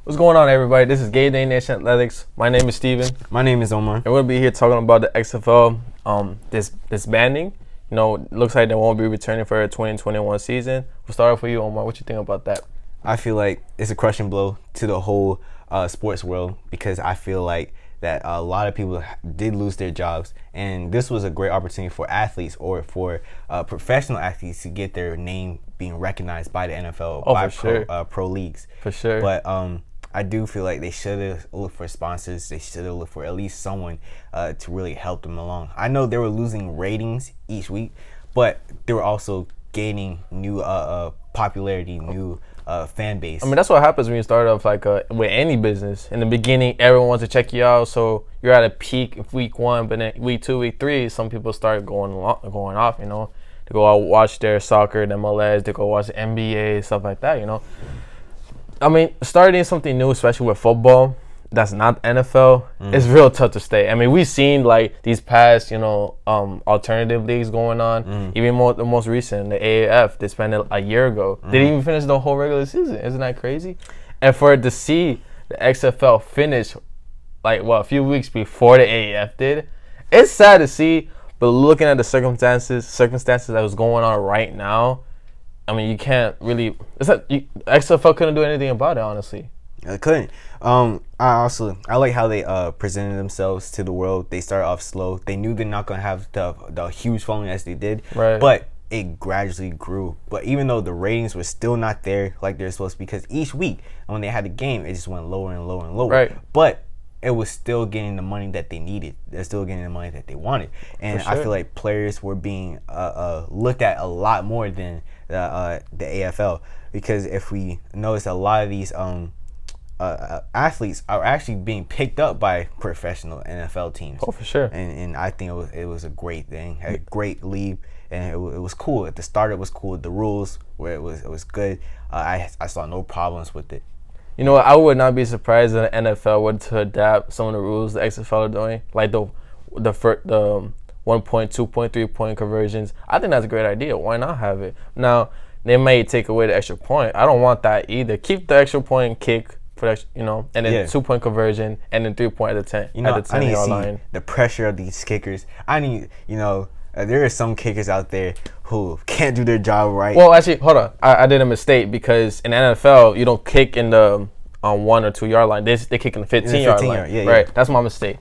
What's going on, everybody? This is GameDay Nation Athletics. My name is Steven. My name is Omar. And we're going to be here talking about the XFL disbanding. You know, it looks like they won't be returning for the 2021 season. We'll start off with you, Omar. What you think about that? I feel like it's a crushing blow to the whole sports world because I feel like that a lot of people did lose their jobs, and this was a great opportunity for athletes or for professional athletes to get their name being recognized by the NFL, by pro leagues. For sure. But I do feel like they should have looked for sponsors. They should have looked for at least someone to really help them along. I know they were losing ratings each week, but they were also gaining new popularity, new fan base. I mean, that's what happens when you start off with any business. In the beginning, everyone wants to check you out, so you're at a peak of week 1, but then week 2, week 3, some people start going off. You know, they go out watch their soccer, the MLS, they go watch the NBA, stuff like that. You know. I mean, starting something new, especially with football, that's not NFL, it's real tough to stay. I mean, we've seen like these past, alternative leagues going on. Even the most recent, the AAF, they spent a year ago. They didn't even finish the whole regular season. Isn't that crazy? And for it to see the XFL finish, a few weeks before the AAF did, it's sad to see. But looking at the circumstances that was going on right now, I mean, you can't really. XFL couldn't do anything about it, honestly. I couldn't. I like how they presented themselves to the world. They started off slow. They knew they're not gonna have the huge following as they did, right? But it gradually grew. But even though the ratings were still not there like they're supposed to, because each week when they had a game, it just went lower and lower and lower. Right. But it was still getting the money that they needed. They're still getting the money that they wanted, and sure. I feel like players were being looked at a lot more than the AFL, because if we notice, a lot of these athletes are actually being picked up by professional NFL teams. Oh, for sure. And I think it was a great thing, a great league, and it was cool. At the start, it was cool. The rules where it was good. I saw no problems with it. You know what? I would not be surprised if the NFL were to adapt some of the rules the XFL are doing, like the 1 point, 2 point, 3 point conversions. I think that's a great idea. Why not have it? Now, they may take away the extra point. I don't want that either. Keep the extra point kick for and then 2 point conversion, and then 3 point at the 10. I need to see the pressure of these kickers. I need, there are some kickers out there who can't do their job right. Well, actually, hold on. I did a mistake, because in NFL, you don't kick in the 1 or 2 yard line. They kick in the 15 yard line. Yeah, right. That's my mistake.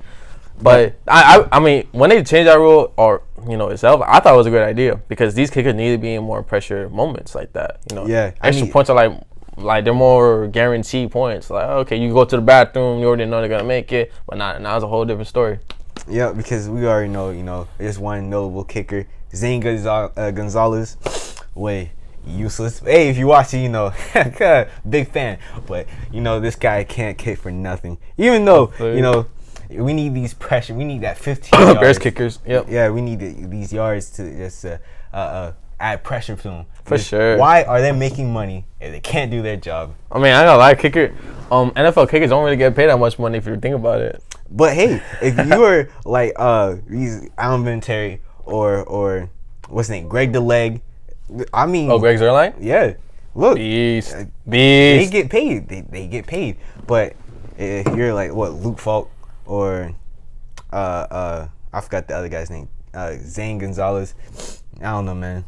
But I mean, when they changed that rule, or itself, I thought it was a great idea, because these kickers need to be in more pressure moments like that. Extra points are like they're more guaranteed points. Like, okay, you go to the bathroom, you already know they're gonna make it, but now it's a whole different story. Yeah, because we already know, there's one notable kicker, Zane Gonzalez, way useless. Hey, if you watch it, big fan, but this guy can't kick for nothing. Even though we need these pressure, we need that 15 yards. Bears kickers. Yep. Yeah, we need these yards to just add pressure to them. For sure. Why are they making money if they can't do their job? I mean, I got a lot of NFL kickers don't really get paid that much money if you think about it. But hey, if you were like these Alan Vinatieri or what's his name, Greg the Leg, I mean. Oh, Greg Zuerlein? Yeah. Look. Beast. They get paid. They get paid. But if you're like Luke Falk or I forgot the other guy's name, Zane Gonzalez. I don't know, man.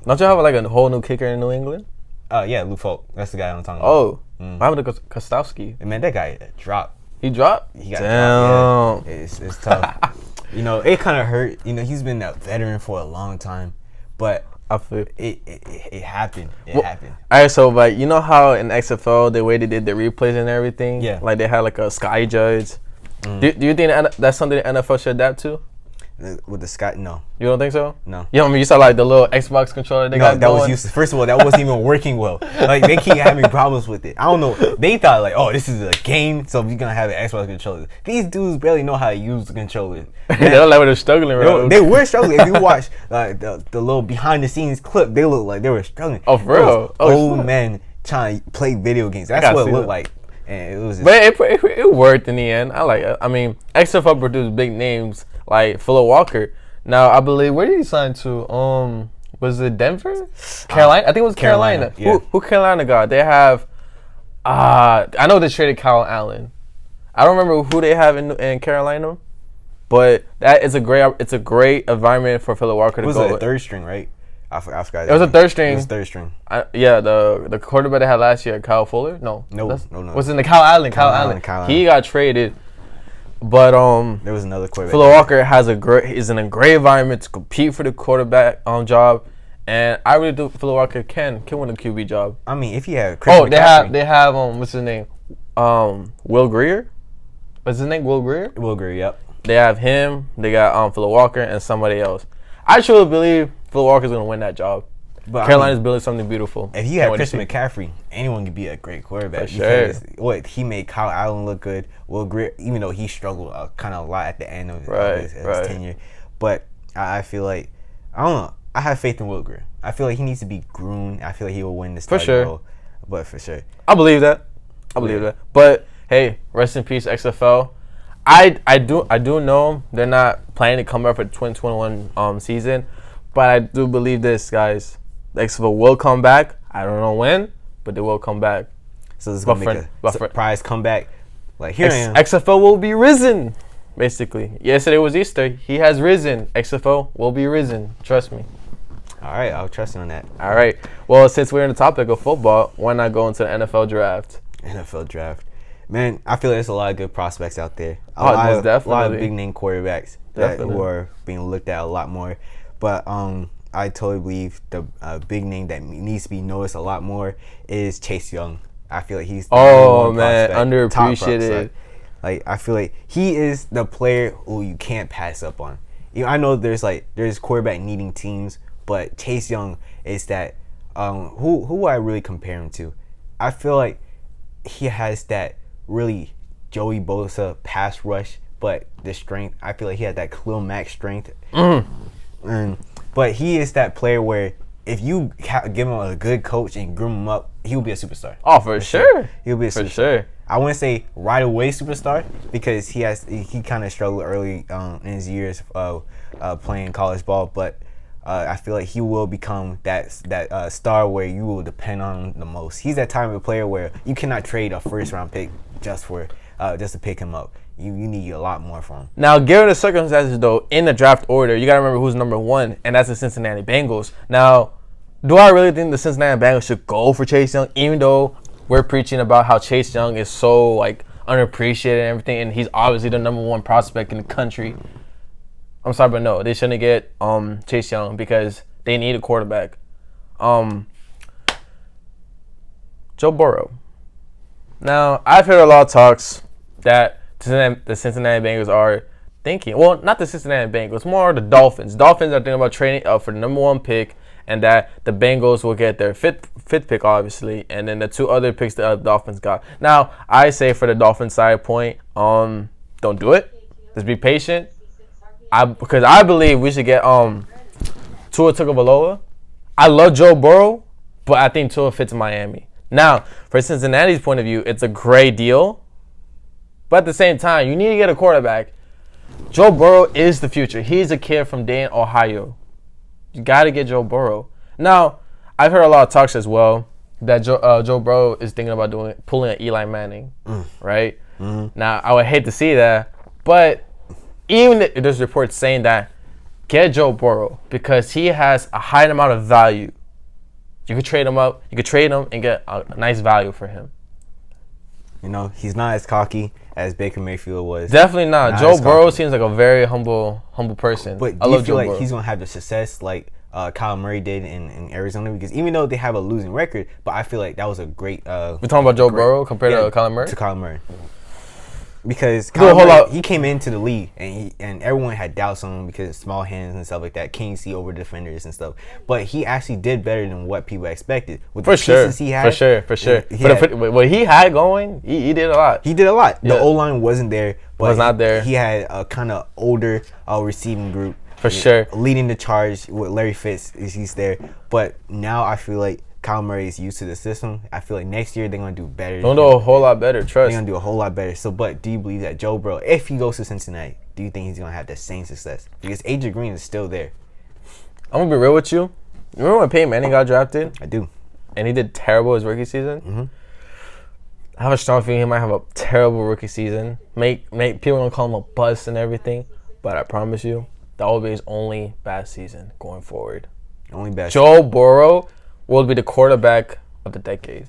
Don't you have like a whole new kicker in New England? Yeah, Luke Falk. That's the guy I'm talking about. Oh, what happened to Kostowski? Man, that guy dropped. He dropped? He got dropped. Yeah. It's tough. It kind of hurt. He's been a veteran for a long time, but I feel it happened. It happened. All right, so like how in XFL the way they did the replays and everything, like they had like a sky judge. Do you think that's something the NFL should adapt to? With the sky, no. You don't think so? No. You saw like the little Xbox controller they got going? Was useless. First of all, that wasn't even working well. Like, they keep having problems with it. I don't know. They thought like, oh, this is a game, so we're gonna have an Xbox controller. These dudes barely know how to use the controller. They look like they're struggling, right? They were struggling. If you watch the little behind the scenes clip, they look like they were struggling. Oh, for real? Old men trying to play video games. That's what it looked like. And it was. But it worked in the end. I like it. I mean, XFL produced big names like Phillip Walker. Now, I believe, where did he sign to? Was it Denver? Carolina? I think it was Carolina. Yeah. Who Carolina got? They have I know they traded Kyle Allen. I don't remember who they have in Carolina, but that is a great environment for Philip Walker to go. It was a third string, right? I forgot. It was a third string. It was third string. The quarterback they had last year, Kyle Fuller. No. Was in the Kyle Allen. Kyle Allen. He got traded, but there was another quarterback. Philip Walker is in a great environment to compete for the quarterback job, and I really do. Philip Walker can win a QB job. I mean, if he had Chris McCaffrey. They have what's his name? Will Greer. What's his name? Will Greer. Will Greer. Yep. They have him. They got Philip Walker and somebody else. I truly believe Philip Walker's going to win that job. But Carolina's building something beautiful. If you have Chris McCaffrey, anyone can be a great quarterback. For sure. What he made Kyle Allen look good. Will Greer, even though he struggled kind of a lot at the end of his tenure, but I feel like I don't know. I have faith in Will Greer. I feel like he needs to be groomed. I feel like he will win this starting role. But for sure, I believe that. But hey, rest in peace, XFL. I do know they're not planning to come back for the 2021 season, but I do believe this, guys. The XFL will come back. I don't know when, but they will come back. So this is gonna make a surprise comeback. Like here I am. XFL will be risen. Basically, yesterday was Easter. He has risen. XFL will be risen. Trust me. All right, I'll trust you on that. All right. Well, since we're in the topic of football, why not go into the NFL draft? NFL draft. Man, I feel like there's a lot of good prospects out there. A lot of big name quarterbacks who are being looked at a lot more. But I totally believe the big name that needs to be noticed a lot more is Chase Young. I feel like he's underappreciated. Like I feel like he is the player who you can't pass up on. I know there's quarterback needing teams, but Chase Young is that. Who I really compare him to? I feel like he has that really Joey Bosa pass rush, but the strength. I feel like he had that Khalil Mack strength. But he is that player where if you give him a good coach and groom him up, he will be a superstar. Oh, for sure. He'll be a superstar. For sure. I wouldn't say right away superstar because he kind of struggled early in his years playing college ball, but I feel like he will become that star where you will depend on the most. He's that type of player where you cannot trade a first round pick just to pick him up. You need a lot more from him. Now, given the circumstances, though, in the draft order, you got to remember who's number one, and that's the Cincinnati Bengals. Now, do I really think the Cincinnati Bengals should go for Chase Young, even though we're preaching about how Chase Young is so, unappreciated and everything, and he's obviously the number one prospect in the country? I'm sorry, but no, they shouldn't get Chase Young because they need a quarterback. Joe Burrow. Now, I've heard a lot of talks that the Cincinnati Bengals are thinking, well, not the Cincinnati Bengals, more the Dolphins. Dolphins are thinking about trading for the number one pick, and that the Bengals will get their fifth pick, obviously, and then the two other picks the Dolphins got. Now, I say for the Dolphins side point, don't do it. Just be patient. Because I believe we should get Tua Tagovailoa. I love Joe Burrow, but I think Tua fits Miami. Now, for Cincinnati's point of view, it's a great deal. But at the same time, you need to get a quarterback. Joe Burrow is the future. He's a kid from Dayton, Ohio. You got to get Joe Burrow. Now, I've heard a lot of talks as well that Joe Burrow is thinking about pulling an Eli Manning, right? Mm-hmm. Now, I would hate to see that, but even if there's reports saying that, get Joe Burrow because he has a high amount of value. You could trade him up. You could trade him and get a nice value for him. He's not as cocky as Baker Mayfield was. Definitely not. Joe Burrow seems like a very humble person. But do you feel like he's going to have the success like Kyler Murray did in Arizona? Because even though they have a losing record, but I feel like that was a great... We're talking about Joe Burrow compared to Kyler Murray? To Kyler Murray. Because Murray, he came into the league and everyone had doubts on him because of small hands and stuff like that, can't see over defenders and stuff. But he actually did better than what people expected. With the pieces he had, for sure. What he had going, he did a lot. He did a lot. Yeah. The O-line wasn't there. But was not there. He had a kind of older receiving group. For sure. Leading the charge with Larry Fitz, he's there. But now I feel like Kyler Murray is used to the system. I feel like next year they're going to do better. They're going to do a whole lot better, trust. They're going to do a whole lot better. So, but do you believe that Joe Burrow, if he goes to Cincinnati, do you think he's going to have the same success? Because AJ Green is still there. I'm going to be real with you. Remember when Peyton Manning got drafted? I do. And he did terrible his rookie season? Mm-hmm. I have a strong feeling he might have a terrible rookie season. Make people gonna call him a bust and everything, but I promise you, that will be his only bad season going forward. Only bad. Joe Burrow will be the quarterback of the decade.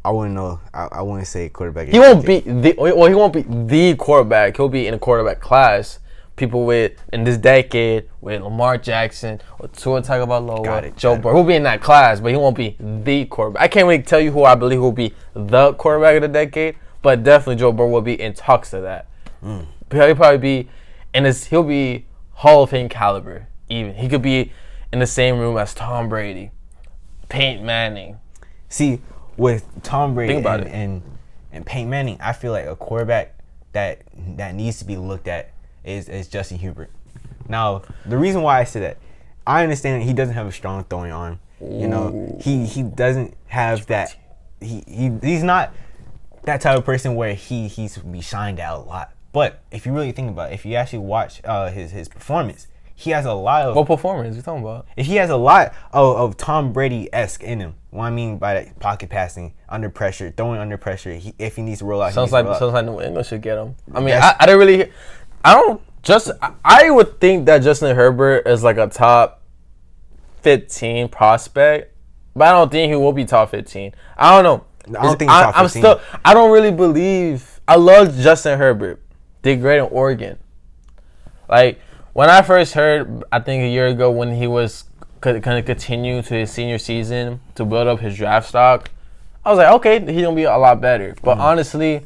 I wouldn't know. I wouldn't say quarterback. He won't be the he won't be the quarterback. He'll be in a quarterback class. People in this decade with Lamar Jackson or Tua Tagovailoa, Joe Burrow. He'll be in that class, but he won't be the quarterback. I can't really tell you who I believe will be the quarterback of the decade, but definitely Joe Burrow will be in talks to that. He'll probably be he'll be Hall of Fame caliber. Even he could be in the same room as Tom Brady, Peyton Manning. See, with Tom Brady and Peyton Manning, I feel like a quarterback that needs to be looked at is Justin Herbert. Now, the reason why I say that, I understand that he doesn't have a strong throwing arm. You know, he doesn't have that. He's not that type of person where he's be shined out a lot. But if you really think about it, if you actually watch his performance, he has a lot of... What performance you talking about? If he has a lot of Tom Brady-esque in him. What I mean by that, pocket passing, under pressure, throwing under pressure. If he needs to roll out, sounds like New England should get him. I mean, I don't really... I would think that Justin Herbert is like a top 15 prospect, but I don't think he will be top 15. I don't know. I don't think he's top 15. I don't really believe... I love Justin Herbert. Did great in Oregon. Like... When I first heard, I think a year ago, when he was going to continue to his senior season to build up his draft stock, I was like, okay, he's going to be a lot better. But honestly,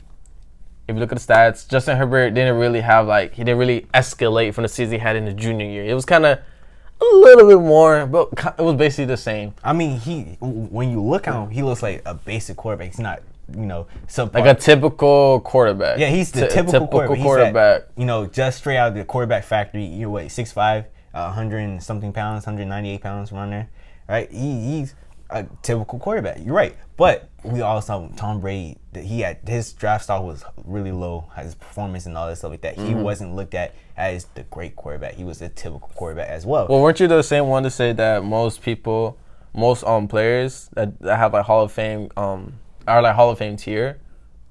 if you look at the stats, Justin Herbert didn't really he didn't really escalate from the season he had in his junior year. It was kind of a little bit more, but it was basically the same. I mean, when you look at him, he looks like a basic quarterback. He's not... like a typical quarterback. Yeah, he's the typical quarterback. Just straight out of the quarterback factory. You're 6'5", 100 and something pounds, 198 pounds around there, right? He's a typical quarterback. You're right. But we all saw Tom Brady. His draft stock was really low. His performance and all that stuff like that. He wasn't looked at as the great quarterback. He was a typical quarterback as well. Well, weren't you the same one to say that most players that have like Hall of Fame are like Hall of Fame tier,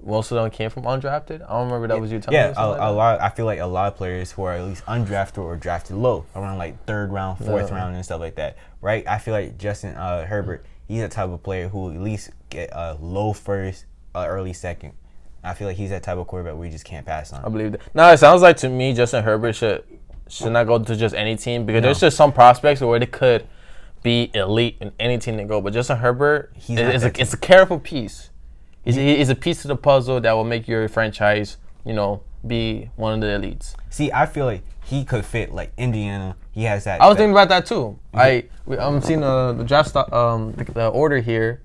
most of them came from undrafted? I don't remember that was you telling me. Yeah, a lot. I feel like a lot of players who are at least undrafted or drafted low, around like third round, fourth round, and stuff like that, right? I feel like Justin Herbert, he's the type of player who will at least get a low first, early second. I feel like he's that type of quarterback where you just can't pass on. I believe that. No, it sounds like to me Justin Herbert should not go to just any team, because there's just some prospects where they could be elite in any team they go. But Justin Herbert it's a careful piece. He's a piece of the puzzle that will make your franchise, be one of the elites. See, I feel like he could fit like Indiana. He has that. I was thinking about that too. I'm seeing the draft stock, the order here.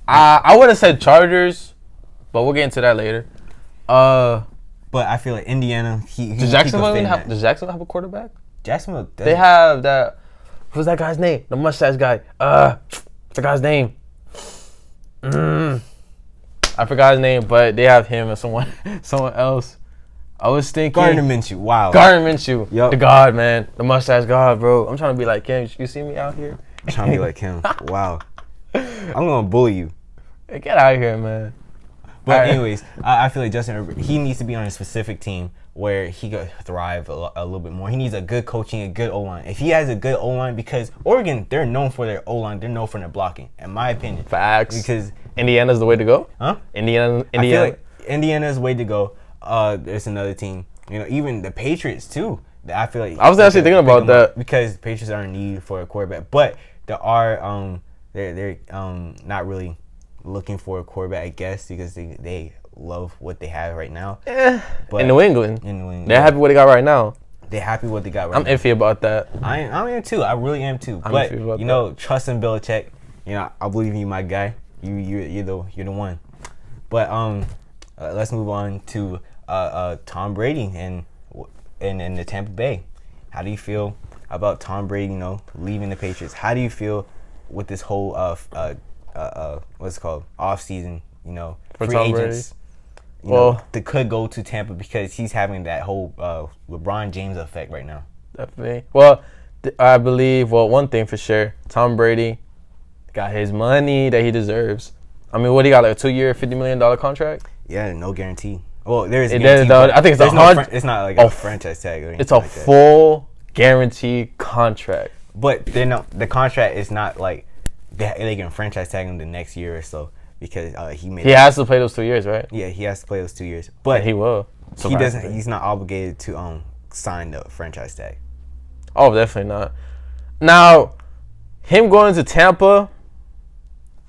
I would have said Chargers, but we'll get into that later. But I feel like Indiana. Does Jacksonville have a quarterback? Jacksonville. They have that. Who's that guy's name? The mustache guy. What's the guy's name? I forgot his name, but they have him and someone else. I was thinking Gardner Minshew. Wow. Gardner Minshew. Yep. The God, man. The mustache God, bro. I'm trying to be like him. You see me out here? I'm trying to be like him. Wow. I'm gonna bully you. Hey, get out of here, man. But anyways, I feel like Justin Herbert, he needs to be on a specific team where he could thrive a little bit more. He needs a good coaching, a good O-line. If he has a good O-line, because Oregon, they're known for their O-line. They're known for their blocking, in my opinion. Facts. Because Indiana's the way to go? Huh? Indiana. I feel like Indiana's the way to go. There's another team. Even the Patriots, too. I feel like... I was actually thinking about that. Because the Patriots are in need for a quarterback. But there are... They're not really looking for a quarterback, I guess, because they love what they have right now. But in New England. They're happy what they got right now. They're happy what they got right now. I'm iffy about that. I am too. I really am too. But trust in Belichick. I believe in you, my guy. You're the one. But let's move on to Tom Brady and the Tampa Bay. How do you feel about Tom Brady? Leaving the Patriots. How do you feel with this whole what's it called, off season? For free Tom agents. That could go to Tampa because he's having that whole LeBron James effect right now. Definitely. Well, I believe, one thing for sure, Tom Brady got his money that he deserves. I mean, what he got, like a 2-year, $50 million contract? Yeah, no guarantee. Well, there is a There's guarantee. I think it's it's not like a franchise tag or anything. It's a like that. full guaranteed contract. But the contract is not like they can franchise tag him the next year or so because he has to play those 2 years, right? Yeah, he has to play those 2 years. But and he will. He doesn't. He's not obligated to sign the franchise tag. Oh, definitely not. Now, him going to Tampa,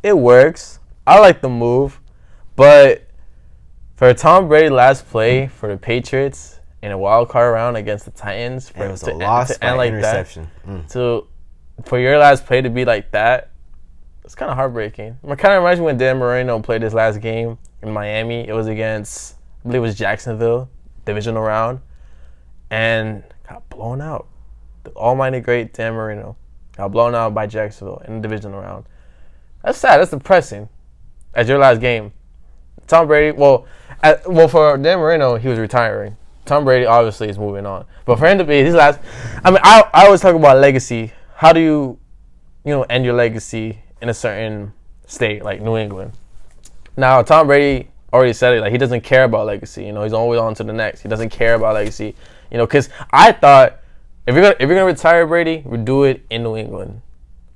it works. I like the move, but for Tom Brady last play for the Patriots in a wild card round against the Titans, it was a loss by like interception. So for your last play to be like that, it's kind of heartbreaking. It kind of reminds me when Dan Marino played his last game in Miami. It was against, I believe it was Jacksonville, divisional round, and got blown out. The almighty great Dan Marino got blown out by Jacksonville in the divisional round. That's sad. That's depressing. As your last game, Tom Brady. Well, for Dan Marino, he was retiring. Tom Brady obviously is moving on. But for him to be his last, I mean, I always talk about legacy. How do you end your legacy in a certain state like New England? Now, Tom Brady already said it. Like, he doesn't care about legacy. He's always on to the next. He doesn't care about legacy. Because I thought if you're gonna retire Brady, we do it in New England.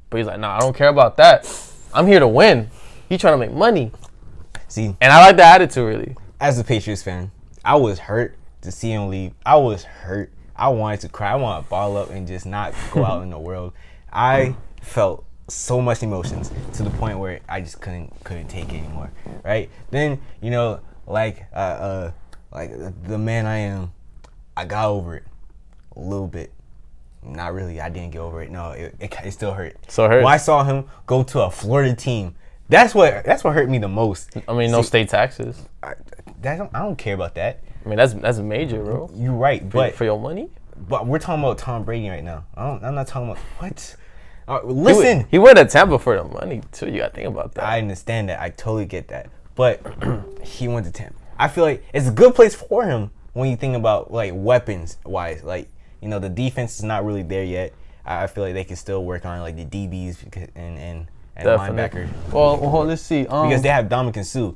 But he's like, nah, I don't care about that. I'm here to win. He's trying to make money. See, and I like the attitude, really. As a Patriots fan, I was hurt to see him leave. I was hurt. I wanted to cry. I wanted to ball up and just not go out in the world. I felt so much emotions to the point where I just couldn't take it anymore. Right? Then, like the man I am, I got over it a little bit. Not really. I didn't get over it. No, it still hurt. So hurt. When I saw him go to a Florida team, that's what hurt me the most. I mean, no state taxes. I don't care about that. I mean, that's major, bro. You're right, but for your money. But we're talking about Tom Brady right now. I'm not talking about what. Listen, he went to Tampa for the money too. You gotta think about that. I understand that. I totally get that. But he went to Tampa. I feel like it's a good place for him when you think about like weapons wise. Like, the defense is not really there yet. I feel like they can still work on like the DBs and linebacker. Well, let's see. Because they have Dominican Sue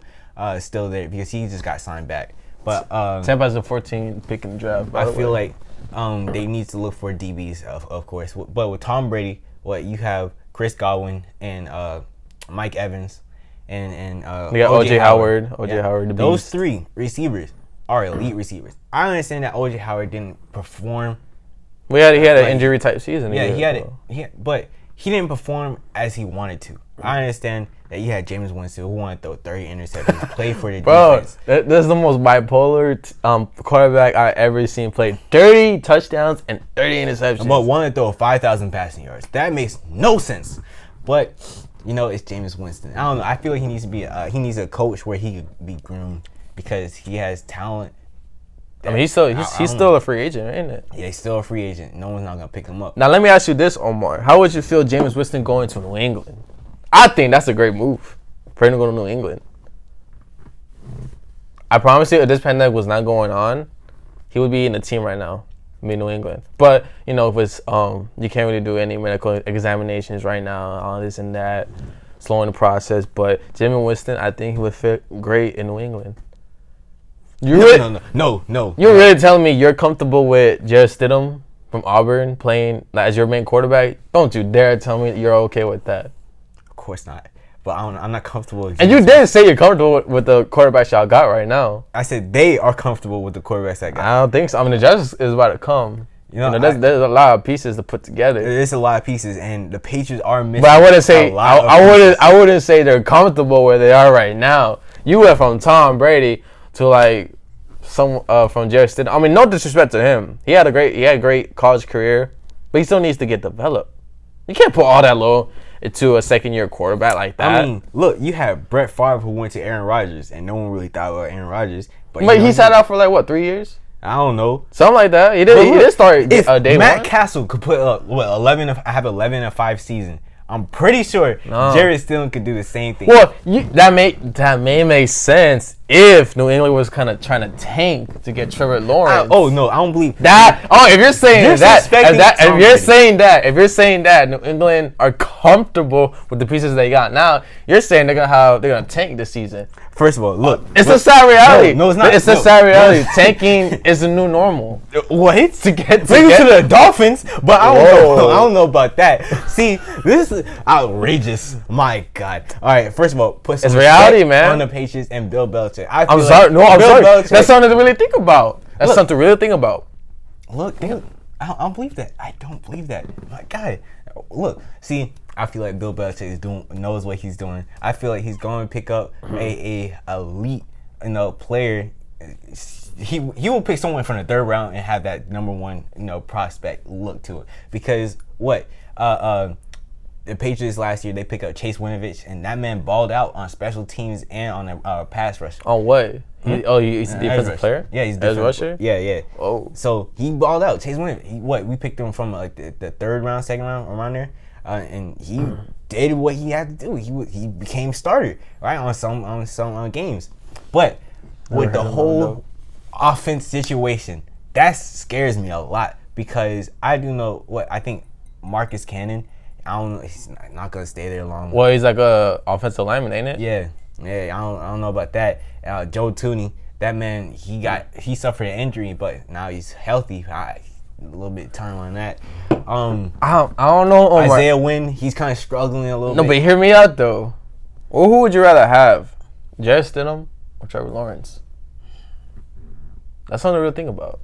still there because he just got signed back. But Tampa has a 14 pick in the draft. I feel like they need to look for DBs, of course. But with Tom Brady, you have Chris Godwin and Mike Evans and we got OJ Howard. Howard, the those beast. 3 receivers are elite receivers. I understand that OJ Howard didn't perform. He had an injury type season. Yeah, he had it. But he didn't perform as he wanted to. I understand that you had James Winston who wanted to throw 30 interceptions, play for the defense. Bro, this is the most bipolar quarterback I've ever seen play. 30 touchdowns and 30 interceptions. But wanted to throw 5,000 passing yards. That makes no sense. But, it's James Winston. I don't know. I feel like he needs to be he needs a coach where he could be groomed because he has talent. I mean, he's still a free agent, ain't it? Yeah, he's still a free agent. No one's not going to pick him up. Now, let me ask you this, Omar. How would you feel James Winston going to New England? I think that's a great move for him to go to New England. I promise you, if this pandemic was not going on, he would be in the team right now, New England. But, if it's, you can't really do any medical examinations right now, all this and that, slowing the process. But James Winston, I think he would fit great in New England. No. You're really telling me you're comfortable with Jarrett Stidham from Auburn playing as your main quarterback? Don't you dare tell me you're okay with that. Of course not. But I'm not comfortable with And you didn't say you're comfortable with the quarterbacks y'all got right now. I said they are comfortable with the quarterbacks I got. I don't think so. I mean, the Jets is about to come. There's a lot of pieces to put together. There's a lot of pieces, and the Patriots are missing. But I wouldn't say I wouldn't say they're comfortable where they are right now. You went from Tom Brady to like some from Jarrett Stidham. I mean, no disrespect to him. He had a great college career, but he still needs to get developed. You can't put all that low into a second-year quarterback like that. I mean, look, you have Brett Favre who went to Aaron Rodgers, and no one really thought about Aaron Rodgers. But he sat out for like 3 years? I don't know, something like that. He did start if day Matt one. Castle could put up 11-5 season. I'm pretty sure Jarrett Stidham could do the same thing. Well, that may make sense if New England was kind of trying to tank to get Trevor Lawrence. No, I don't believe that. Oh, if you're saying that, if you're saying that New England are comfortable with the pieces they got now, you're saying they're gonna tank this season. First of all, look, it's a sad reality. No, it's not. It's a sad reality. Tanking is the new normal. What? To get to the Dolphins, but I don't know about that. See, this is outrageous. My God. All right, first of all, put some reality, man, on the Patriots and Bill Belichick. I'm sorry. That's something to really think about. Something to really think about. Look, dude, I don't believe that. I don't believe that. My God. Look, see, I feel like Bill Belichick knows what he's doing. I feel like he's going to pick up a elite, player. He will pick someone from the third round and have that number one, prospect look to it. Because the Patriots last year, they picked up Chase Winovich, and that man balled out on special teams and on a pass rush. On what? He's a defensive player? Yeah, he's a defensive rusher? Yeah. Oh. So he balled out. Chase Winovich, we picked him from like the third round, second round, around there. And he did what he had to do. He became starter, right, on some games. But with the whole offense situation, that scares me a lot because I do know what I think Marcus Cannon, I don't know, he's not gonna stay there long. Well, he's like a offensive lineman, ain't it? Yeah. I don't know about that. Joe Tooney, that man, he suffered an injury, but now he's healthy. A little bit of time on that. I don't know. Isaiah Wynn, he's kind of struggling a little bit. No, but hear me out though. Well, who would you rather have, Jarrett Stidham or Trevor Lawrence? That's something to really think about.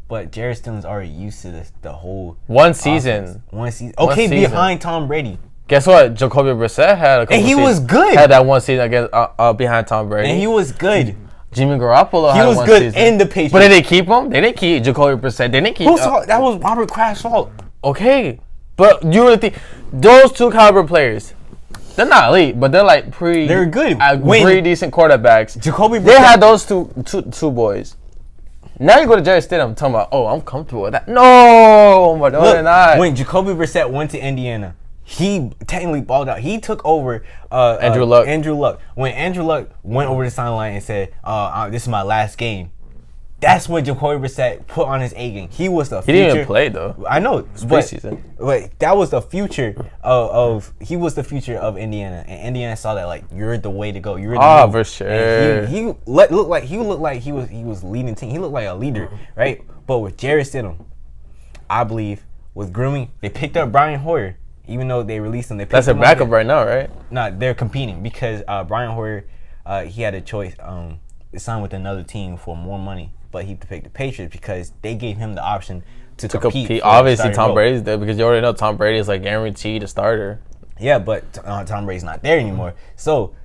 But Jarrett Stidham's already used to the whole one season. Okay, behind Tom Brady. Guess what? Jacoby Brissett had a couple and he was good. Had that one season against behind Tom Brady. And he was good. Jimmy Garoppolo had one season. He was good in the Patriots. But did they keep him? They didn't keep Jacoby Brissett. They didn't keep that was Robert Kraft's fault. Okay. But you really think those two caliber players, they're not elite, but they're like they're good. Pretty decent quarterbacks. Jacoby Brissett. They had those two boys. Now you go to Jarrett Stidham talking about, I'm comfortable with that. No, but they're not. When Jacoby Brissett went to Indiana, he technically balled out. He took over Andrew Luck. When Andrew Luck went over the sideline and said, this is my last game, that's what Jacoby Brissett put on his A game. He was the future. He didn't even play, though. I know. Preseason. But that was the future he was the future of Indiana. And Indiana saw that, like, you're the way to go. You're the for sure. And he looked like he was leading team. He looked like a leader, right? But with Jarrett Stidham, I believe, with grooming, they picked up Brian Hoyer. Even though they released him, that's their backup right now, right? No, they're competing because Brian Hoyer, he had a choice to sign with another team for more money, but he picked the Patriots because they gave him the option to compete. Obviously, Tom Brady's there because you already know Tom Brady is like guaranteed a starter. Yeah, but Tom Brady's not there anymore. So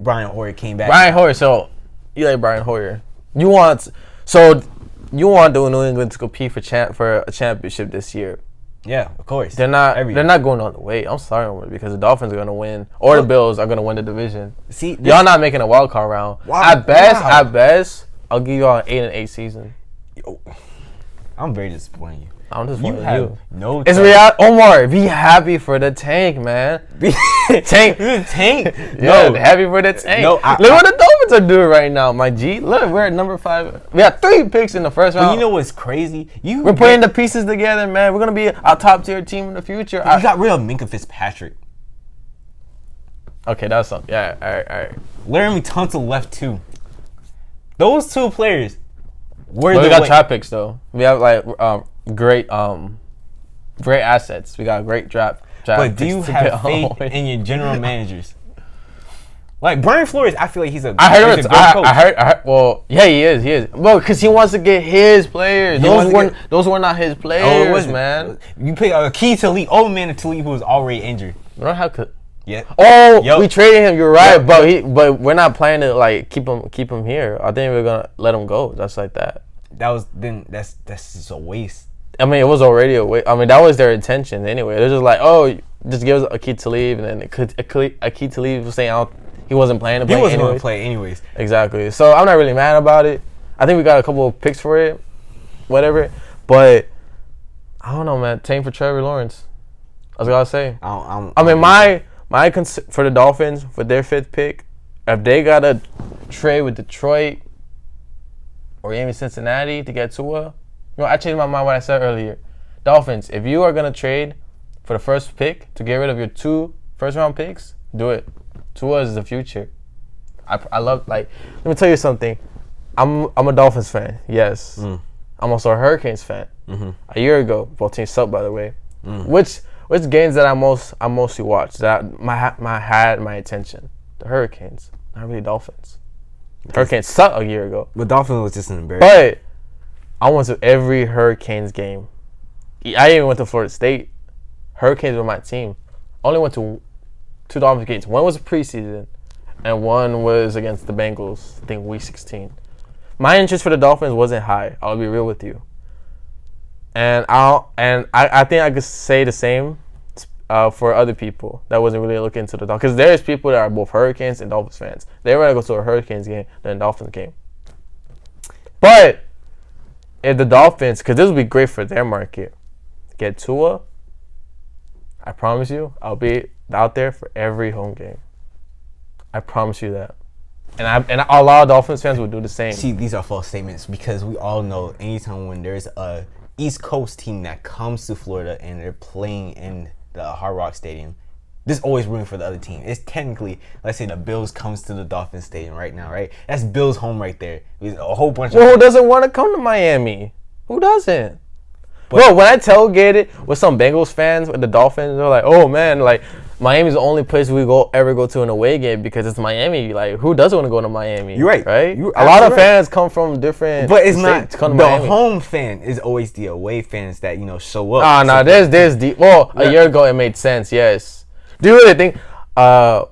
Brian Hoyer came back. So you like Brian Hoyer? You want the New England to compete for a championship this year? Yeah, of course. They're not going on the way. I'm sorry, because the Dolphins are going to win, or the Bills are going to win the division. See, y'all not making a wild card round. Wow. At best, I'll give y'all an 8-8 season. I'm very disappointed in you. I'm disappointed in you. No, it's real. Omar, be happy for the tank, man. Tank. No, happy for the tank. No, look what the Dolphins are doing right now, my G. Look, we're at number 5. We got 3 picks in the first round. But you know what's crazy? We're putting the pieces together, man. We're gonna be a top tier team in the future. You got rid of Minkah Fitzpatrick. Okay, that's something. Yeah, all right. Laramie Tunsil left too. Those 2 players. We got draft picks though. We have like great assets. We got great draft. But do you have faith in your general managers? Like Brian Flores, I feel like he's a. I heard. I heard. Well, yeah, he is. Well, because he wants to get his players. Those were not his players, man. You pick a key to lead, old man to lead who was already injured. We don't have to. Yeah. Oh, we traded him. You're right, but we're not planning to like keep him here. I think we're gonna let him go. That's like that. That's just a waste. I mean, it was already a waste. I mean, that was their intention anyway. They're just like, just give us a key to leave, and then a key to leave was saying he wasn't planning to play. He wasn't going to play anyways. Exactly. So I'm not really mad about it. I think we got a couple of picks for it, whatever. But I don't know, man. Tank for Trevor Lawrence. I was gonna say. I mean, my for the Dolphins for their 5th pick, if they got a trade with Detroit or even Cincinnati to get Tua, I changed my mind what I said earlier. Dolphins, if you are going to trade for the first pick to get rid of your 2 first-round picks, do it. Tua is the future. I love, let me tell you something. I'm a Dolphins fan, yes. I'm also a Hurricanes fan. A year ago, both teams sucked, by the way. Which games that I mostly watched that had my attention? The Hurricanes, not really Dolphins. The Hurricanes sucked a year ago. But Dolphins was just an embarrassment. But I went to every Hurricanes game. I even went to Florida State. Hurricanes were my team. Only went to 2 Dolphins games. One was preseason, and one was against the Bengals, I think week 16. My interest for the Dolphins wasn't high. I'll be real with you. And I think I could say the same for other people that wasn't really looking into the Dolphins. Because there's people that are both Hurricanes and Dolphins fans. They'd rather go to a Hurricanes game than a Dolphins game. But if the Dolphins, because this would be great for their market, get Tua, I promise you, I'll be out there for every home game. I promise you that. And a lot of Dolphins fans would do the same. See, these are false statements because we all know anytime when there's a East Coast team that comes to Florida and they're playing in the Hard Rock Stadium, there's always room for the other team. It's technically, let's say the Bills comes to the Dolphins Stadium right now, right? That's Bills' home right there. There's a whole bunch of... Well, who doesn't want to come to Miami? Who doesn't? Bro, when I tailgated with some Bengals fans with the Dolphins, they're like, oh, man, Miami's the only place we ever go to an away game because it's Miami. Who doesn't want to go to Miami? You're right. Right? You're a lot of right. fans come from different But it's states not to come to the Miami. home fan is always the away fans that, show up. A year ago it made sense, yes. Do you really think a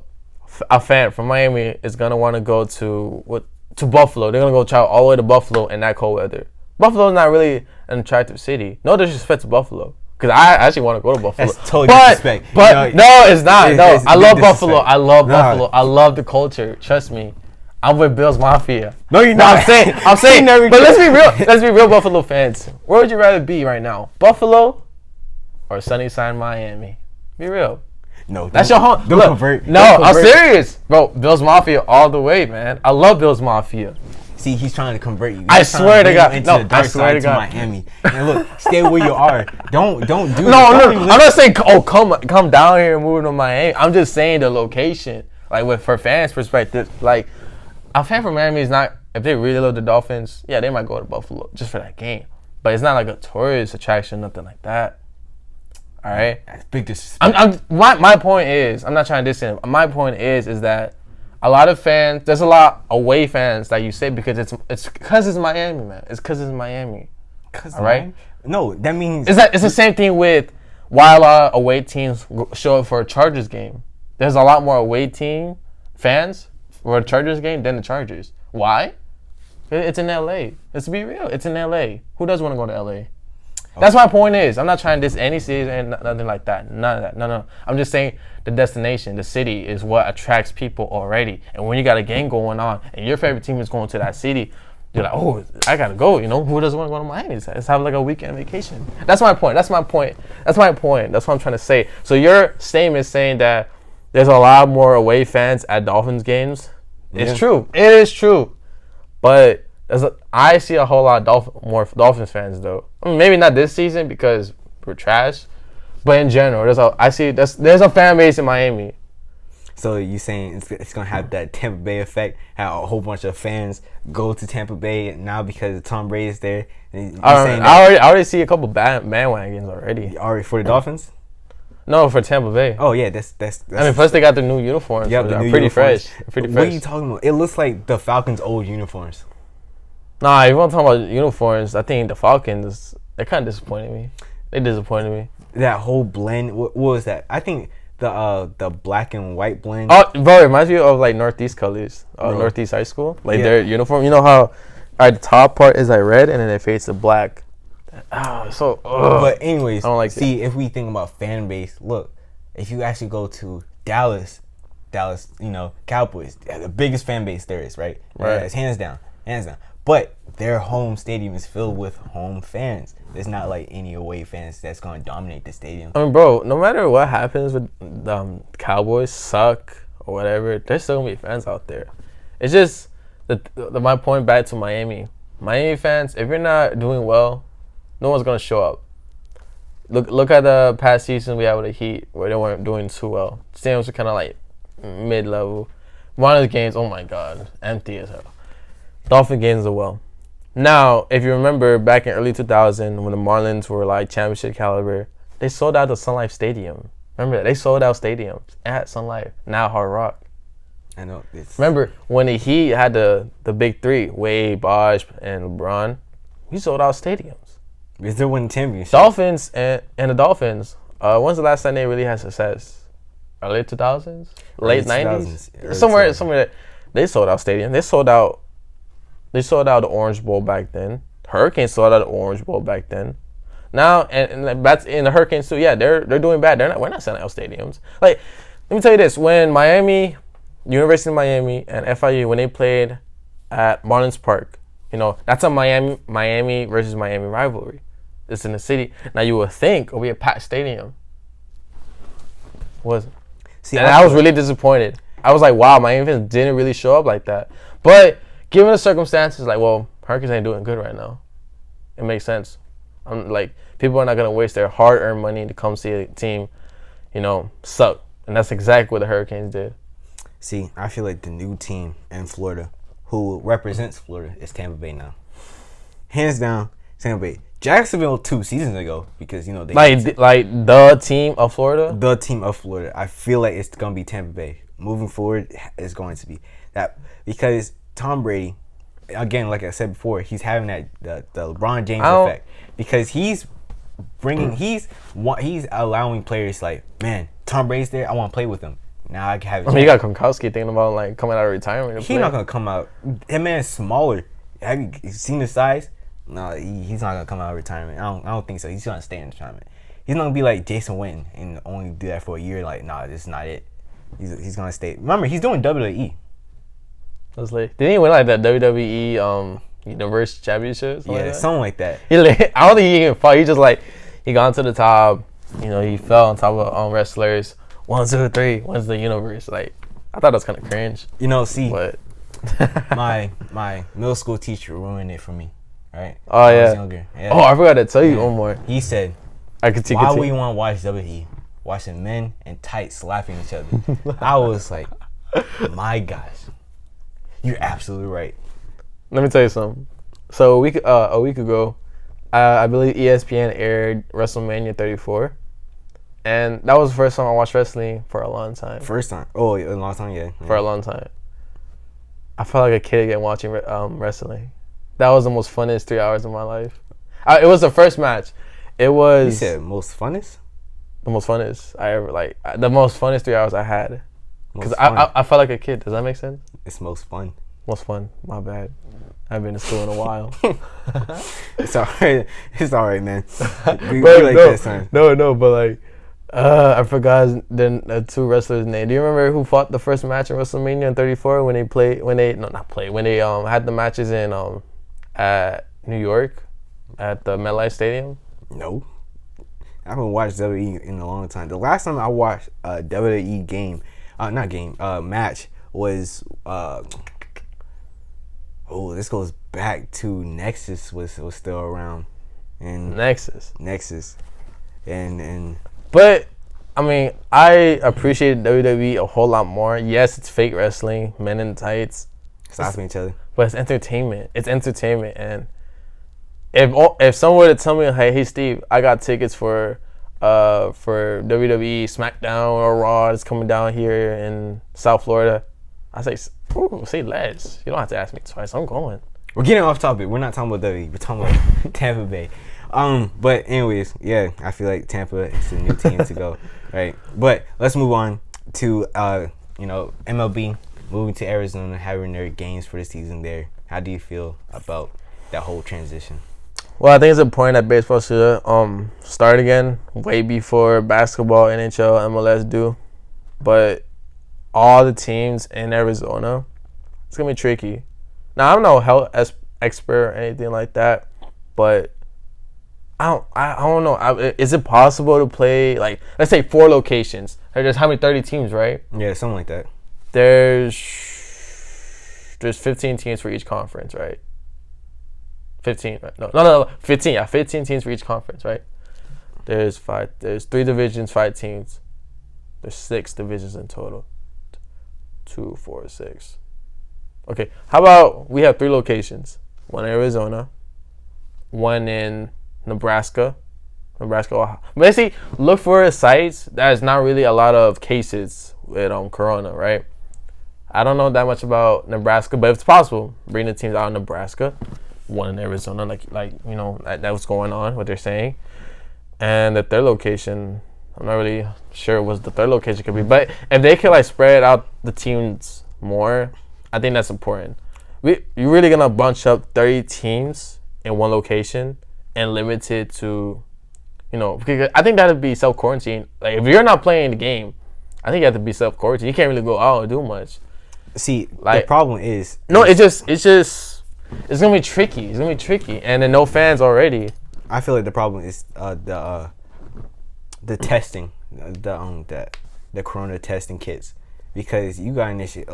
fan from Miami is going to want to go to Buffalo? They're going to go travel all the way to Buffalo in that cold weather. Buffalo's not really an attractive city. No disrespect to Buffalo. Because I actually want to go to Buffalo. That's totally disrespect. But no, it's not. I love Buffalo. I love Buffalo. I love the culture. Trust me. I'm with Bills Mafia. No, you're not. I'm saying. But let's be real. Let's be real, Buffalo fans. Where would you rather be right now? Buffalo or Sunnyside, Miami? Be real. No, that's your home. Don't convert. No, I'm serious, bro. Bills Mafia all the way, man. I love Bills Mafia. See, he's trying to convert you. I swear to God. Into the dark side to Miami. And look, stay where you are. Don't do. No. I'm not saying come down here and move to Miami. I'm just saying the location. For fans' perspective, a fan from Miami is not. If they really love the Dolphins, yeah, they might go to Buffalo just for that game. But it's not like a tourist attraction, nothing like that. All right. That's big disrespect. My point is, I'm not trying to diss him. My point is that a lot of fans, there's a lot away fans that you say because it's because it's Miami, man. It's because it's Miami. All right. No, that means it's the same thing with why a lot of away teams show up for a Chargers game. There's a lot more away team fans for a Chargers game than the Chargers. Why? It's in LA. Let's be real. It's in LA. Who does want to go to LA? That's my point is, I'm not trying to diss any city and nothing like that. None of that. No. I'm just saying the destination, the city is what attracts people already. And when you got a game going on and your favorite team is going to that city, you're like, oh, I got to go. Who doesn't want to go to Miami? Let's have a weekend vacation. That's my point. That's what I'm trying to say. So your statement is saying that there's a lot more away fans at Dolphins games. Yeah. It's true. It is true. But I see a whole lot more Dolphins fans though. Maybe not this season because we're trash, but in general, there's a fan base in Miami. So you saying it's gonna have that Tampa Bay effect? How a whole bunch of fans go to Tampa Bay now because Tom Brady is there? I already see a couple bandwagons already. Already for the Dolphins? No, for Tampa Bay. Oh yeah, that's. Plus they got the new uniforms. Yeah, they're pretty fresh. What are you talking about? It looks like the Falcons' old uniforms. Nah, if you want to talk about uniforms, I think the Falcons, they kind of disappointed me. They disappointed me. That whole blend, what was that? I think the black and white blend. Oh, bro, it reminds me of Northeast colors, Northeast High School, their uniform. You know how the top part is red and then it fades to black. But anyways, I don't like if we think about fan base, look, if you actually go to Dallas, Cowboys, the biggest fan base there is, right? It's hands down. But their home stadium is filled with home fans. There's not any away fans that's going to dominate the stadium. I mean, bro, no matter what happens with Cowboys suck or whatever, there's still going to be fans out there. It's just My point back to Miami. Miami fans, if you're not doing well, no one's gonna show up. Look at the past season we had with the Heat, where they weren't doing too well. Stadiums were kind of like mid-level. One of the games, oh my God, empty as hell. Dolphin games as well. Now, if you remember back in early 2000 when the Marlins were like championship caliber, they sold out the Sun Life Stadium. Remember that? They sold out stadiums at Sun Life, now Hard Rock. I know. Remember when the Heat had the big three, Wade, Bosh, and LeBron? We sold out stadiums. They still winning championships. Dolphins and the Dolphins. When's the last time they really had success? Early 2000s, late 90s, somewhere. They sold out stadium. They sold out the Orange Bowl back then. Hurricanes sold out the Orange Bowl back then. Now and that's in the Hurricanes too. Yeah, they're doing bad. We're not selling out stadiums. Like, let me tell you this: when University of Miami and FIU, when they played at Marlins Park, that's a Miami versus Miami rivalry. It's in the city. Now you would think it'll be a packed stadium. Wasn't. See, and I was really disappointed. I was like, wow, Miami fans didn't really show up like that. But given the circumstances, like, well, Hurricanes ain't doing good right now. It makes sense. I'm like, people are not gonna waste their hard-earned money to come see a team, suck. And that's exactly what the Hurricanes did. See, I feel like the new team in Florida who represents Florida is Tampa Bay now. Hands down, Tampa Bay. Jacksonville 2 seasons ago, because they like the team of Florida. The team of Florida. I feel like it's gonna be Tampa Bay moving forward. It's going to be that, because Tom Brady, again, like I said before, he's having the LeBron James effect, because he's allowing players like, man, Tom Brady's there, I want to play with him. Now I can have. You got Gronkowski thinking about like coming out of retirement. He's not gonna come out. That man is smaller. Have you seen the size? No, he's not gonna come out of retirement. I don't think so. He's gonna stay in retirement. He's not gonna be like Jason Witten and only do that for a year. Like, nah, this is not it. He's gonna stay. Remember, he's doing WWE. That's late. Didn't he win like that WWE Universe Championship? Something like that. I don't think he even fought. He just he got to the top. He fell on top of wrestlers. 1, 2, 3. When's the universe? Like, I thought that was kind of cringe. See, but my middle school teacher ruined it for me. Right? Oh, yeah. I was younger. Yeah. Oh, I forgot to tell you one more. He said, why would you want to watch WWE? Watching men in tights slapping each other. I was like, my gosh. You're absolutely right. Let me tell you something. So a week ago, I believe ESPN aired WrestleMania 34. And that was the first time I watched wrestling for a long time. First time? Oh, a long time, yeah. For a long time. I felt like a kid again watching wrestling. That was the most funnest 3 hours of my life. It was the first match. It was... You said most funnest? The most funnest I ever, the most funnest 3 hours I had. Because I felt like a kid. Does that make sense? It's most fun. Most fun. My bad. I haven't been to school in a while. It's all right. It's all right, man. We like that, son. No, but I forgot the two wrestlers' name. Do you remember who fought the first match in WrestleMania in 34 when they had the matches in at New York at the MetLife Stadium? No. I haven't watched WWE in a long time. The last time I watched a WWE match was this goes back to Nexus was still around. And Nexus. And But I mean, I appreciate WWE a whole lot more. Yes, it's fake wrestling, men in tights, slapping each other. But it's entertainment. And if someone were to tell me, hey Steve, I got tickets for WWE SmackDown or Raw, it's coming down here in South Florida, I say less. You don't have to ask me twice. I'm going. We're getting off topic. We're not talking about WWE. We're talking about Tampa Bay. But anyways, yeah, I feel like Tampa is a new team to go, right? But let's move on to MLB moving to Arizona, having their games for the season there. How do you feel about that whole transition? Well, I think it's important that baseball should start again way before basketball, NHL, MLS do. But all the teams in Arizona, it's gonna be tricky. Now, I'm no health expert or anything like that, but I don't know. Is it possible to play, let's say 4 locations? There's how many? 30 teams, right? Yeah, something like that. There's there's 15 teams for each conference, right? 15, right? No, 15. Yeah, 15 teams for each conference, right? There's 3 divisions, 5 teams. There's 6 divisions in total. 2, 4, 6. Okay, how about we have 3 locations? One in Arizona, one in Nebraska, Ohio. Basically, look for sites that is not really a lot of cases with Corona, right? I don't know that much about Nebraska, but if it's possible, bring the teams out of Nebraska, one in Arizona, like that was going on, what they're saying, and the third location, I'm not really sure what the third location could be, but if they could spread out the teams more, I think that's important. You're really gonna bunch up 30 teams in one location and limit it to, because I think that'd be self-quarantine. Like, if you're not playing the game, I think you have to be self-quarantine. You can't really go out and do much. See, the problem is... No, it's going to be tricky. It's going to be tricky. And then no fans already. I feel like the problem is the testing, the Corona testing kits. Because you got to initiate,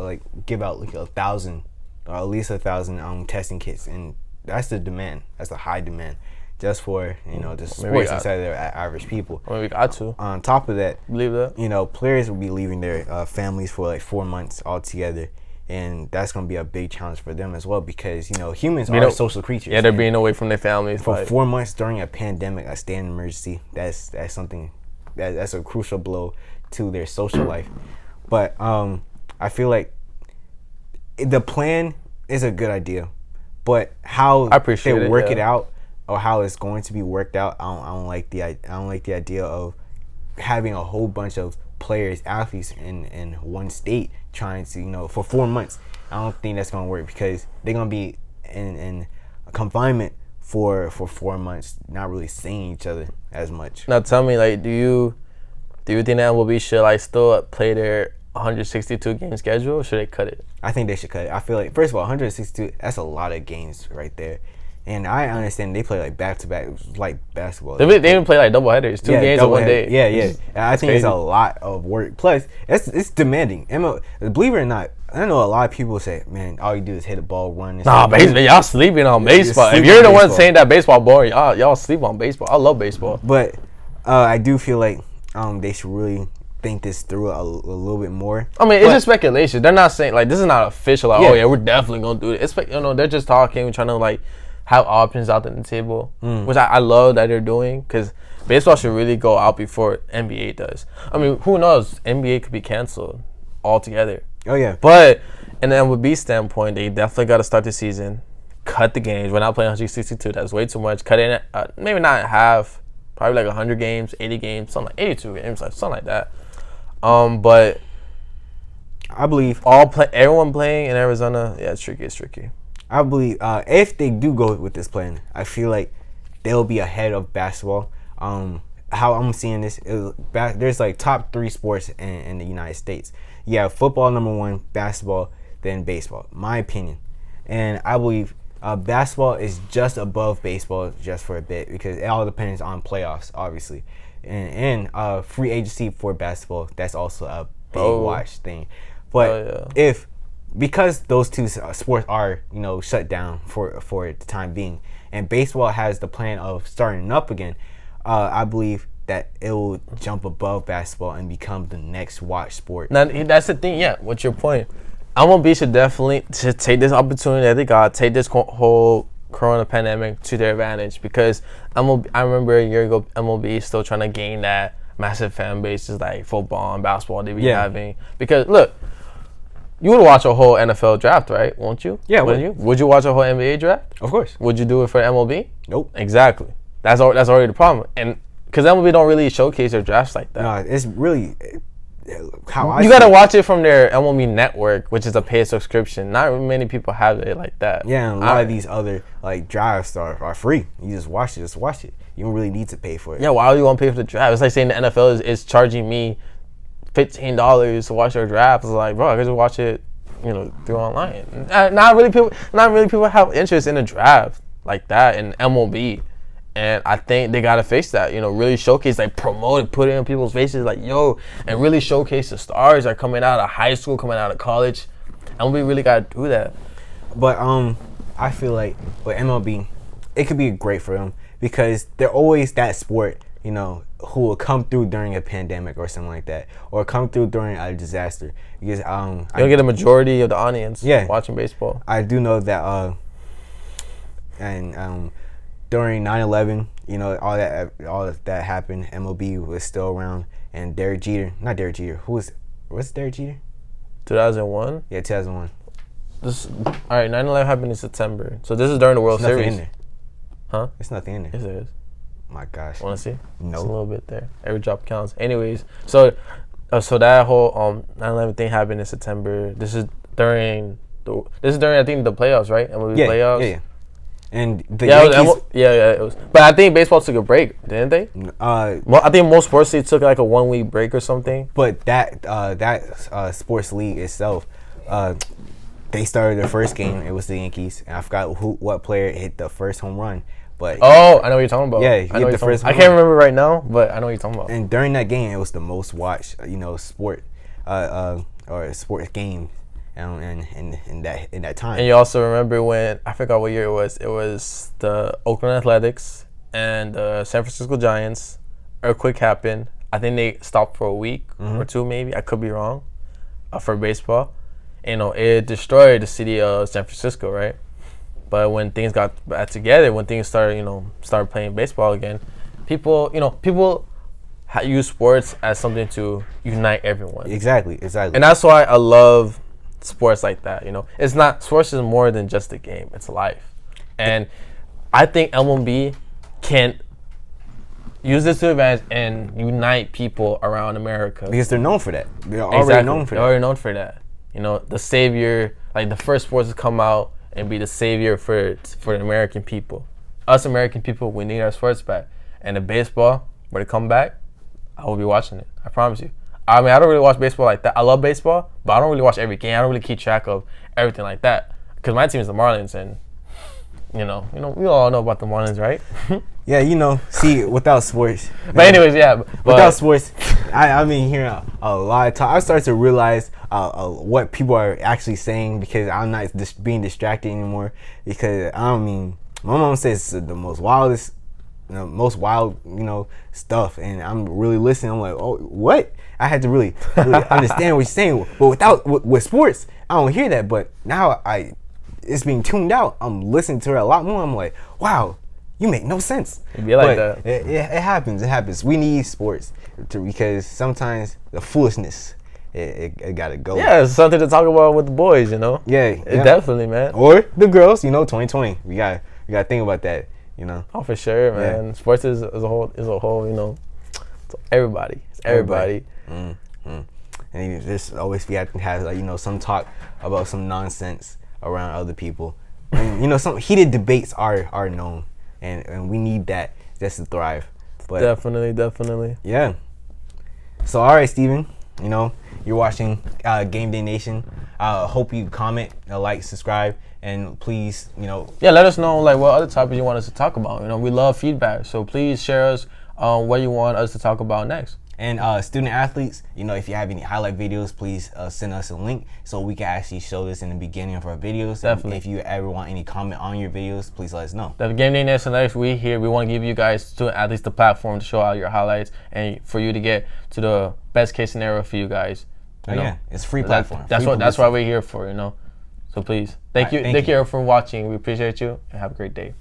give out 1,000 or at least 1,000 testing kits. And that's the demand. That's the high demand. Just for, the sports instead of their average people. We got to. On top of that, believe that. Players will be leaving their families for 4 months altogether. And that's going to be a big challenge for them as well because, humans are social creatures. Yeah, they're being away from their families. For 4 months during a pandemic, a state of emergency, that's something, that's a crucial blow to their social life. But I feel like the plan is a good idea. But how they work it out, or how it's going to be worked out, I don't like the idea of having a whole bunch of players, athletes in one state trying to, for 4 months. I don't think that's gonna work because they're gonna be in confinement for 4 months, not really seeing each other as much. Now tell me, do you think that MLB should still play their 162 game schedule, or should they cut it? I think they should cut it. I feel like, first of all, 162, that's a lot of games right there. And I understand they play back to back, like basketball. They even play double headers, 2 games in 1 day. Yeah. I think it's a lot of work. Plus, it's demanding. Believe it or not, I know a lot of people say, "Man, all you do is hit a ball, run." Nah, baseball. Y'all sleeping on baseball. If you're the one saying that baseball boring, y'all sleep on baseball. I love baseball. But I do feel like they should really think this through a little bit more. I mean, it's just speculation. They're not saying this is not official. Oh yeah, we're definitely gonna do it. It's they're just talking, trying to have options out on the table, which I love that they're doing because baseball should really go out before NBA does. I mean, who knows? NBA could be canceled altogether. Oh, yeah. But in the MLB standpoint, they definitely got to start the season, cut the games. We're not playing 162. That's way too much. Cut in, maybe not half, probably 100 games, 80 games, something 82 games, something like that. But I believe everyone playing in Arizona, it's tricky. It's tricky. I believe if they do go with this plan, I feel like they'll be ahead of basketball. How I'm seeing this is there's top 3 sports in the United States. You have football number 1, basketball, then baseball. My opinion, and I believe basketball is just above baseball just for a bit because it all depends on playoffs, obviously, and free agency for basketball. That's also a big watch thing. But because those 2 sports are, shut down for the time being, and baseball has the plan of starting up again, I believe that it will jump above basketball and become the next watch sport. Now, that's the thing, what's your point? MLB should definitely take this opportunity that they got, take this whole Corona pandemic to their advantage because I remember a year ago, MLB is still trying to gain that massive fan base, just like football and basketball they be having. Because, look, you would watch a whole NFL draft, right? Won't you? Yeah, wouldn't you? Would you watch a whole NBA draft? Of course. Would you do it for MLB? Nope. Exactly. That's already the problem. And because MLB don't really showcase their drafts like that. No, it's really how you gotta watch it from their MLB network, which is a paid subscription. Not many people have it like that. Yeah, and a lot of these other drafts are free. You just watch it. You don't really need to pay for it. Yeah, why would you want to pay for the draft? It's like saying the NFL is charging me $15 to watch their draft. It's like, bro, I could just watch it, through online. Not really people have interest in the draft like that in MLB. And I think they gotta fix that, really showcase, promote it, put it in people's faces, and really showcase the stars that are coming out of high school, coming out of college. And we really gotta do that. But I feel like with MLB, it could be great for them because they're always that sport, you know, who will come through during a pandemic or something like that, or come through during a disaster. Because You'll get a majority of the audience watching baseball. I do know that and during 9/11, you know, all that happened, MLB was still around, and Derek Jeter, not Derek Jeter, what's Derek Jeter? 2001. Yeah, 2001. All right, 9/11 happened in September, so this is during the World There's Series. nothing in there. Huh? It's nothing in there. Yes, it is. My gosh. Want to see? No. It's a little bit there. Every drop counts. Anyways, so that whole 9/11 thing happened in September. This is during I think the playoffs, right? MLB playoffs. Yeah. And the Yankees. It was. But I think baseball took a break, didn't they? Well, I think most sports leagues took like a 1 week break or something. But that sports league itself, they started their first game. It was the Yankees, and I forgot what player hit the first home run. But I know what you're talking about. Yeah, he hit the first. I can't remember right now, but I know what you're talking about. And during that game, it was the most watched, sport, or sports game, in that time. And you also remember when I forgot what year it was. It was the Oakland Athletics and the San Francisco Giants. Earthquake happened. I think they stopped for a week or two, maybe. I could be wrong. For baseball, it destroyed the city of San Francisco, right? But when things got back together, when things started playing baseball again, people use sports as something to unite everyone. Exactly. And that's why I love sports like that. Sports is more than just a game; it's life. And I think MLB can use this to advantage and unite people around America because they're known for that. They're already known for that. They're already known for that. The savior, like the first sports to come out and be the savior for the American people. Us American people, we need our sports back. And the baseball, when it come back, I will be watching it. I promise you. I mean, I don't really watch baseball like that. I love baseball, but I don't really watch every game. I don't really keep track of everything like that. Because my team is the Marlins, and we all know about the Marlins, right? Yeah, see, without sports. But anyways, without sports, I mean, hearing a lot of talk, I started to realize what people are actually saying because I'm not just being distracted anymore. Because my mom says the most wild, stuff, and I'm really listening. I'm like, oh, what? I had to really understand what you're saying. But with sports, I don't hear that. But now it's being tuned out. I'm listening to it a lot more. I'm like, wow. You make no sense. It'd be like that. It happens. It happens. We need sports because sometimes the foolishness, it gotta go. Yeah, it's something to talk about with the boys, Yeah, definitely, man. Or the girls, 2020. We gotta think about that, Oh, for sure, man. Yeah. Sports is a whole, it's everybody. It's everybody. Mm-hmm. And you just always have to have some talk about some nonsense around other people. And, some heated debates are known. And we need that just to thrive. But definitely. Yeah. So, all right, Steven. You're watching GameDay Nation. Hope you comment, like, subscribe, and please, Yeah, let us know, what other topics you want us to talk about. We love feedback. So, please share us what you want us to talk about next. And student athletes, if you have any highlight videos, please send us a link so we can actually show this in the beginning of our videos. Definitely. And if you ever want any comment on your videos, please let us know. The GameDay Nation, we want to give you guys, student athletes, the platform to show out your highlights and for you to get to the best case scenario for you guys. Yeah, it's a free platform. That's why we're here for, So please, thank you for watching. We appreciate you and have a great day.